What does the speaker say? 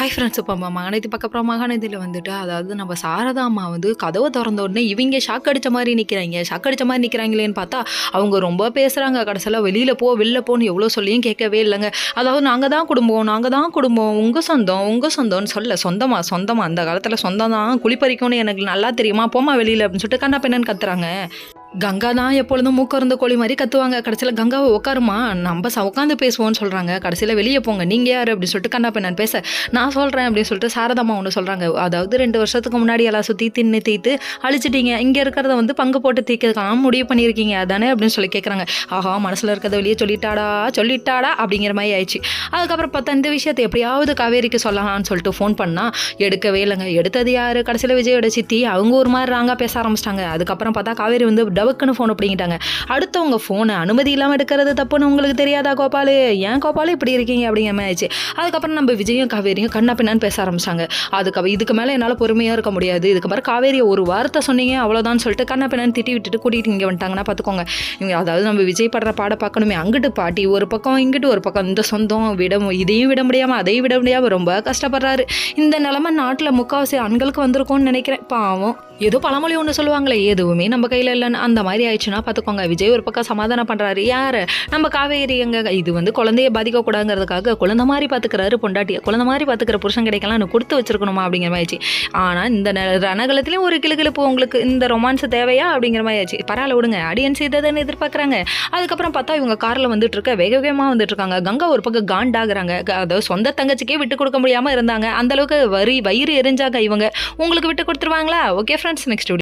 Hi friends. இப்போ மகாநதி பார்க்க போகிறோம். மகாநதியில் வந்துட்டு அதாவது நம்ம சாரதா அம்மா வந்து கதவை திறந்த உடனே இவங்க ஷாக் அடித்த மாதிரி நிற்கிறாங்களேன்னு பார்த்தா அவங்க ரொம்ப பேசுகிறாங்க. கடைசியில் வெளில போன்னு எவ்வளோ சொல்லியும் கேட்கவே இல்லைங்க. அதாவது நாங்கள் தான் குடும்பம், உங்கள் சொந்தம்னு சொந்தமாக அந்த காலத்தில் சொந்தம் தான் குளிப்பறிக்கும்னு எனக்கு நல்லா தெரியுமா, போமா வெளியில் அப்படின்னு சொல்லிட்டு கண்ணா பின்னன்னு கத்துறாங்க. கங்கா தான் எப்பொழுதும் மூக்கறந்த கோழி மாதிரி கத்துவாங்க. கடைசியில் கங்காவை உட்காருமா, நம்ம உட்காந்து பேசுவோம்னு சொல்கிறாங்க. கடைசியில் வெளியே போங்க, நீங்கள் யார் அப்படின்னு சொல்லிட்டு கண்ணா பின்னான்னு பேச நான் சொல்கிறேன் அப்படின்னு சொல்லிட்டு சாரதாம்மா ஒன்று சொல்கிறாங்க. அதாவது 2 வருஷத்துக்கு முன்னாடி எல்லாம் சுற்றி தின்னு தீத்து அழிச்சிட்டீங்க, இங்கே இருக்கிறத வந்து பங்கு போட்டு தீக்கிறதுக்காக முடிவு பண்ணியிருக்கீங்க அதானே அப்படின்னு சொல்லி கேட்குறாங்க. ஆஹா, மனசில் இருக்கிறத வெளியே சொல்லிட்டாடா அப்படிங்கிற மாதிரி ஆயிடுச்சு. அதுக்கப்புறம் பார்த்தா இந்த விஷயத்தை எப்படியாவது காவேரிக்கு சொல்லலாம்னு சொல்லிட்டு ஃபோன் பண்ணால் எடுக்கவே இல்லைங்க. எடுத்தது யார்? கடைசியில் விஜயோட சித்தி. அவங்க ஒரு மாதிரி ராங்காக பேச ஆரம்பிச்சிட்டாங்க. அதுக்கப்புறம் பார்த்தா காவேரி வந்து டவுக்குன்னு ஃபோன் அப்படிங்கிட்டாங்க. அடுத்தவங்க ஃபோனை அனுமதி இல்லாமல் எடுக்கிறது தப்புன்னு உங்களுக்கு தெரியாதா கோபாலு? ஏன் கோபாலு இப்படி இருக்கீங்க அப்படிங்கிற மாதிரி ஆயிடுச்சு. அதுக்கப்புறம் நம்ம விஜயும் காவேரியும் கண்ணா பின்னான்னு பேச ஆரம்பிச்சாங்க. இதுக்கு மேலே என்னால் பொறுமையாக இருக்க முடியாது, இதுக்கப்புறம் காவேரியை ஒரு வார்த்தை சொன்னீங்க அவ்வளோதான் சொல்லிட்டு கண்ணா பின்னான்னு திட்டி விட்டுட்டு கூட்டிகிட்டு இங்கே வந்துட்டாங்கன்னா பார்த்துக்கோங்க. இவங்க அதாவது நம்ம விஜய் படுற பாட பார்க்கணுமே, அங்கிட்டு பாட்டி ஒரு பக்கம், இங்கிட்டு ஒரு பக்கம், இந்த சொந்தம் இதையும் விட முடியாமல் அதையும் விட முடியாமல் ரொம்ப கஷ்டப்படுறாரு. இந்த நிலைமை நாட்டில் முக்கால்வாசி ஆண்களுக்கு வந்திருக்கும்னு நினைக்கிறேன். பாவம். ஏதோ பழமொழி ஒன்று சொல்லுவாங்களே, எதுவுமே நம்ம கையில் இல்லைன்னு, அந்த மாதிரி ஆயிடுச்சுன்னா பார்த்துக்கோங்க. விஜய் ஒரு பக்கம் சமாதானம் பண்ணுறாரு. யார்? நம்ம காவேரி. இது வந்து குழந்தைய பாதிக்கக்கூடாதுங்கிறதுக்காக குழந்தை மாதிரி பார்த்துக்கிறாரு பொண்டாட்டியை. குழந்தை மாதிரி பார்த்துக்கிற புருஷன் கிடைக்கலாம் கொடுத்து வச்சிருக்கணுமா அப்படிங்கிற மாதிரி ஆயிடுச்சு. ஆனால் இந்த ரணகலத்துலேயும் ஒரு கிளுகிழப்பு உங்களுக்கு இந்த ரொமான்ஸ் தேவையா அப்படிங்கிற மாதிரி ஆயிடுச்சு. பரவாயில்ல விடுங்க, ஆடியன்ஸ் இதை தானே எதிர்பார்க்குறாங்க. அதுக்கப்புறம் பார்த்தா இவங்க காரில் வந்துட்டு இருக்க வேகமாக வந்துட்டு இருக்காங்க. கங்கா ஒரு பக்கம் காண்டாகிறாங்க. அதாவது சொந்த தங்கச்சிக்கே விட்டு கொடுக்க முடியாமல் இருந்தாங்க. அந்தளவுக்கு வயிறு எரிஞ்சாங்க இவங்க. உங்களுக்கு விட்டு கொடுத்துருவாங்களா? Okay friends, next video.